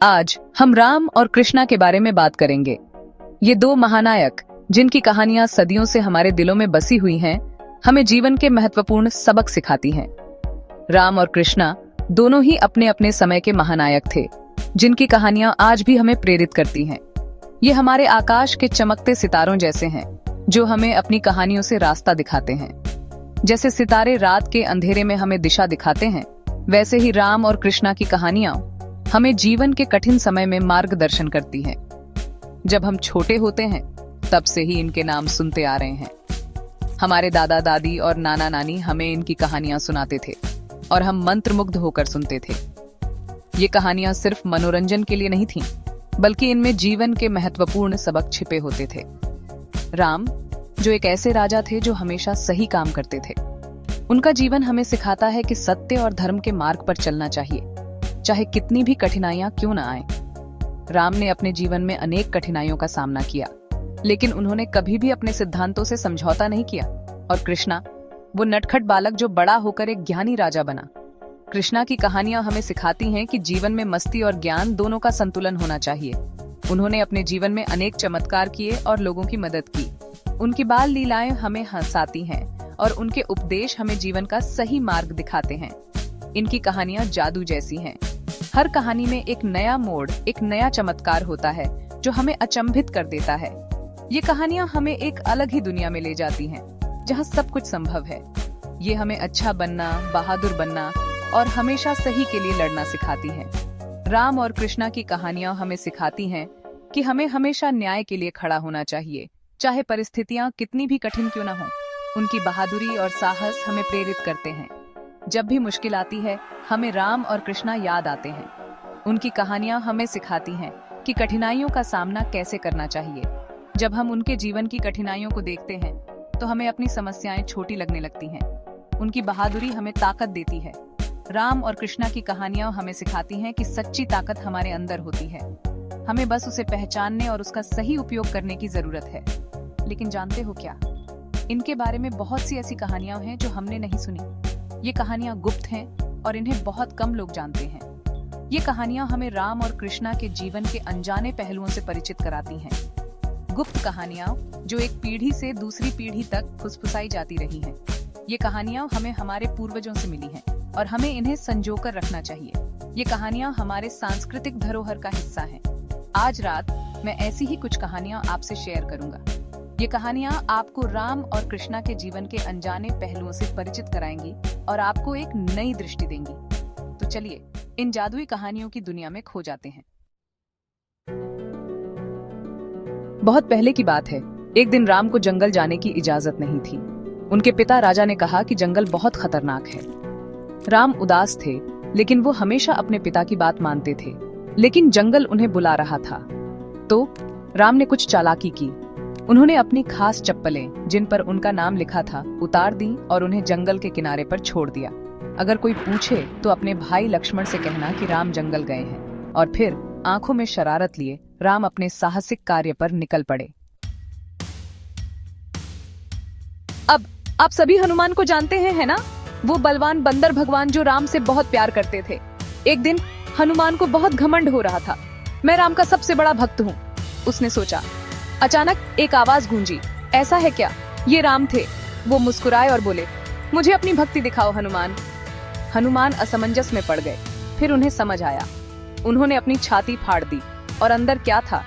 आज हम राम और कृष्णा के बारे में बात करेंगे। ये दो महानायक जिनकी कहानियां सदियों से हमारे दिलों में बसी हुई हैं, हमें जीवन के महत्वपूर्ण सबक सिखाती हैं। राम और कृष्णा दोनों ही अपने अपने समय के महानायक थे, जिनकी कहानियां आज भी हमें प्रेरित करती हैं। ये हमारे आकाश के चमकते सितारों जैसे हैं, जो हमें अपनी कहानियों से रास्ता दिखाते हैं। जैसे सितारे रात के अंधेरे में हमें दिशा दिखाते हैं, वैसे ही राम और कृष्णा की कहानियां हमें जीवन के कठिन समय में मार्गदर्शन करती हैं। जब हम छोटे होते हैं, तब से ही इनके नाम सुनते आ रहे हैं। हमारे दादा दादी और नाना नानी हमें इनकी कहानियां सुनाते थे और हम मंत्रमुग्ध होकर सुनते थे। ये कहानियां सिर्फ मनोरंजन के लिए नहीं थीं, बल्कि इनमें जीवन के महत्वपूर्ण सबक छिपे होते थे। राम, जो एक ऐसे राजा थे जो हमेशा सही काम करते थे। उनका जीवन हमें सिखाता है कि सत्य और धर्म के मार्ग पर चलना चाहिए, चाहे कितनी भी कठिनाइयां क्यों न आए। राम ने अपने जीवन में अनेक कठिनाइयों का सामना किया, लेकिन उन्होंने कभी भी अपने सिद्धांतों से समझौता नहीं किया। और कृष्णा, वो नटखट बालक जो बड़ा होकर एक ज्ञानी राजा बना। कृष्णा की कहानियां हमें सिखाती हैं कि जीवन में मस्ती और ज्ञान दोनों का संतुलन होना चाहिए। उन्होंने अपने जीवन में अनेक चमत्कार किए और लोगों की मदद की। उनकी बाल लीलाएं हमें हंसाती हैं और उनके उपदेश हमें जीवन का सही मार्ग दिखाते हैं। इनकी कहानियां जादू जैसी हैं। हर कहानी में एक नया मोड़, एक नया चमत्कार होता है जो हमें अचंभित कर देता है। ये कहानियां हमें एक अलग ही दुनिया में ले जाती हैं, जहां सब कुछ संभव है। ये हमें अच्छा बनना, बहादुर बनना और हमेशा सही के लिए लड़ना सिखाती हैं। राम और कृष्णा की कहानियां हमें सिखाती हैं कि हमें हमेशा न्याय के लिए खड़ा होना चाहिए, चाहे परिस्थितियां कितनी भी कठिन क्यों न हो। उनकी बहादुरी और साहस हमें प्रेरित करते हैं। जब भी मुश्किल आती है, हमें राम और कृष्णा याद आते हैं। उनकी कहानियां हमें सिखाती हैं कि कठिनाइयों का सामना कैसे करना चाहिए। जब हम उनके जीवन की कठिनाइयों को देखते हैं, तो हमें अपनी समस्याएं छोटी लगने लगती हैं। उनकी बहादुरी हमें ताकत देती है। राम और कृष्णा की कहानियां हमें सिखाती हैं कि सच्ची ताकत हमारे अंदर होती है। हमें बस उसे पहचानने और उसका सही उपयोग करने की जरूरत है। लेकिन जानते हो क्या, इनके बारे में बहुत सी ऐसी कहानियां हैं जो हमने नहीं सुनी। ये कहानियां गुप्त हैं और इन्हें बहुत कम लोग जानते हैं। ये कहानियां हमें राम और कृष्णा के जीवन के अनजाने पहलुओं से परिचित कराती हैं। गुप्त कहानियां जो एक पीढ़ी से दूसरी पीढ़ी तक फुसफुसाई जाती रही हैं। ये कहानियां हमें हमारे पूर्वजों से मिली हैं और हमें इन्हें संजोकर रखना चाहिए। ये कहानियां हमारे सांस्कृतिक धरोहर का हिस्सा हैं। आज रात मैं ऐसी ही कुछ कहानियां आपसे शेयर करूंगा। ये कहानियां आपको राम और कृष्णा के जीवन के अनजाने पहलुओं से परिचित कराएंगी और आपको एक नई दृष्टि देंगी। तो चलिए इन जादुई कहानियों की दुनिया में खो जाते हैं। बहुत पहले की बात है। एक दिन राम को जंगल जाने की इजाजत नहीं थी। उनके पिता राजा ने कहा कि जंगल बहुत खतरनाक है। राम उदास थे, लेकिन वो हमेशा अपने पिता की बात मानते थे। लेकिन जंगल उन्हें बुला रहा था। तो राम ने कुछ चालाकी की। उन्होंने अपनी खास चप्पलें, जिन पर उनका नाम लिखा था, उतार दी और उन्हें जंगल के किनारे पर छोड़ दिया। अगर कोई पूछे तो अपने भाई लक्ष्मण से कहना कि राम जंगल गए हैं। और फिर आंखों में शरारत लिए राम अपने साहसिक कार्य पर निकल पड़े। अब आप सभी हनुमान को जानते हैं, है ना? वो बलवान बंदर भगवान जो राम से बहुत प्यार करते थे। एक दिन हनुमान को बहुत घमंड हो रहा था। मैं राम का सबसे बड़ा भक्त हूँ, उसने सोचा। अचानक एक आवाज गूंजी, ऐसा है क्या? ये राम थे। वो मुस्कुराए और बोले, मुझे अपनी भक्ति दिखाओ हनुमान। हनुमान असमंजस में पड़ गए। फिर उन्हें समझ आया। उन्होंने अपनी छाती फाड़ दी और अंदर क्या था?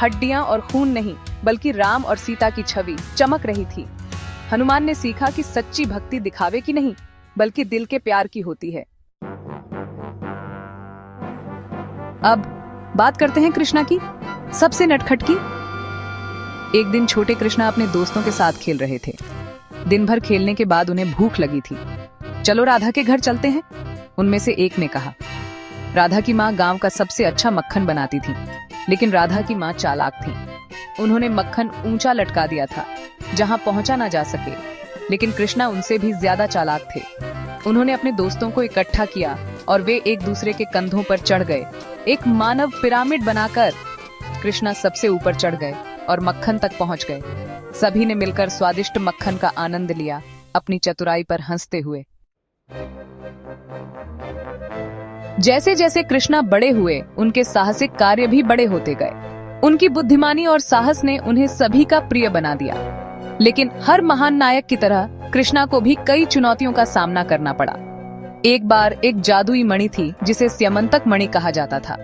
हड्डियां और खून नहीं, बल्कि राम और सीता की छवि चमक रही थी। हनुमान ने सीखा कि सच्ची भक्ति दिखावे की नहीं, बल्कि दिल के प्यार की होती है। अब बात करते हैं कृष्णा की, सबसे नटखट की। एक दिन छोटे कृष्णा अपने दोस्तों के साथ खेल रहे थे। दिन भर खेलने के बाद उन्हें भूख लगी थी। चलो राधा के घर चलते हैं, उनमें से एक ने कहा। राधा की माँ गांव का सबसे अच्छा मक्खन बनाती थी, लेकिन राधा की माँ चालाक थी। उन्होंने मक्खन ऊंचा लटका दिया था, जहां पहुंचा ना जा सके। लेकिन कृष्णा उनसे भी ज्यादा चालाक थे। उन्होंने अपने दोस्तों को इकट्ठा किया और वे एक दूसरे के कंधों पर चढ़ गए। एक मानव पिरामिड बनाकर कृष्णा सबसे ऊपर चढ़ गए और मक्खन तक पहुंच गए। सभी ने मिलकर स्वादिष्ट मक्खन का आनंद लिया, अपनी चतुराई पर हंसते हुए। जैसे जैसे कृष्णा बड़े हुए, उनके साहसिक कार्य भी बड़े होते गए। उनकी बुद्धिमानी और साहस ने उन्हें सभी का प्रिय बना दिया। लेकिन हर महान नायक की तरह कृष्णा को भी कई चुनौतियों का सामना करना पड़ा। एक बार एक जादुई मणि थी जिसे स्यमंतक मणि कहा जाता था।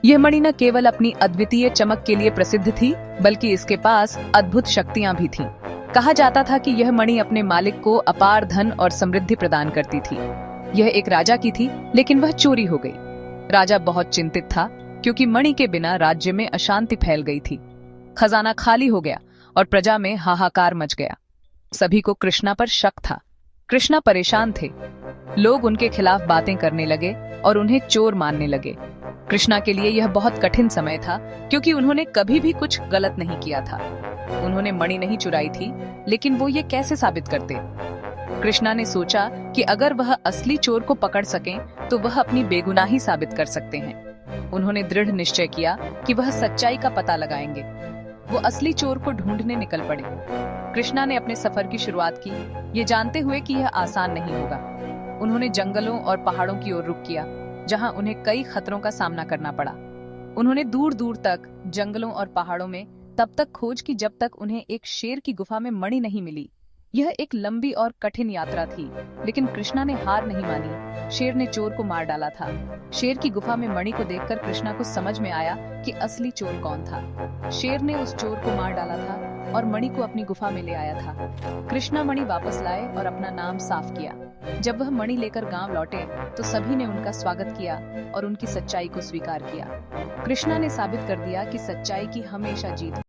यह मणि न केवल अपनी अद्वितीय चमक के लिए प्रसिद्ध थी, बल्कि इसके पास अद्भुत शक्तियां भी थीं। कहा जाता था कि यह मणि अपने मालिक को अपार धन और समृद्धि प्रदान करती थी। यह एक राजा की थी, लेकिन वह चोरी हो गई। राजा बहुत चिंतित था, क्योंकि मणि के बिना राज्य में अशांति फैल गई थी। खजाना खाली हो गया और प्रजा में हाहाकार मच गया। सभी को कृष्णा पर शक था। कृष्णा परेशान थे। लोग उनके खिलाफ बातें करने लगे और उन्हें चोर मानने लगे। कृष्णा के लिए यह बहुत कठिन समय था, क्योंकि उन्होंने कभी भी कुछ गलत नहीं किया था। उन्होंने मणि नहीं चुराई थी, लेकिन वो ये कैसे साबित करते? कृष्णा ने सोचा कि अगर वह असली चोर को पकड़ सकें, तो वह अपनी बेगुनाही साबित कर सकते हैं। उन्होंने दृढ़ निश्चय किया कि वह सच्चाई का पता लगाएंगे। वो असली चोर को ढूंढने निकल पड़े। कृष्णा ने अपने सफर की शुरुआत की, ये जानते हुए कि यह आसान नहीं होगा। उन्होंने जंगलों और पहाड़ों की ओर रुख किया, जहां उन्हें कई खतरों का सामना करना पड़ा। उन्होंने दूर दूर तक जंगलों और पहाड़ों में तब तक खोज की जब तक उन्हें एक शेर की गुफा में मणि नहीं मिली। यह एक लंबी और कठिन यात्रा थी, लेकिन कृष्णा ने हार नहीं मानी। शेर ने चोर को मार डाला था। शेर की गुफा में मणि को देखकर कृष्णा को समझ में आया कि असली चोर कौन था। शेर ने उस चोर को मार डाला था और मणि को अपनी गुफा में ले आया था। कृष्णा मणि वापस लाए और अपना नाम साफ किया। जब वह मणि लेकर गांव लौटे, तो सभी ने उनका स्वागत किया और उनकी सच्चाई को स्वीकार किया। कृष्णा ने साबित कर दिया कि सच्चाई की हमेशा जीत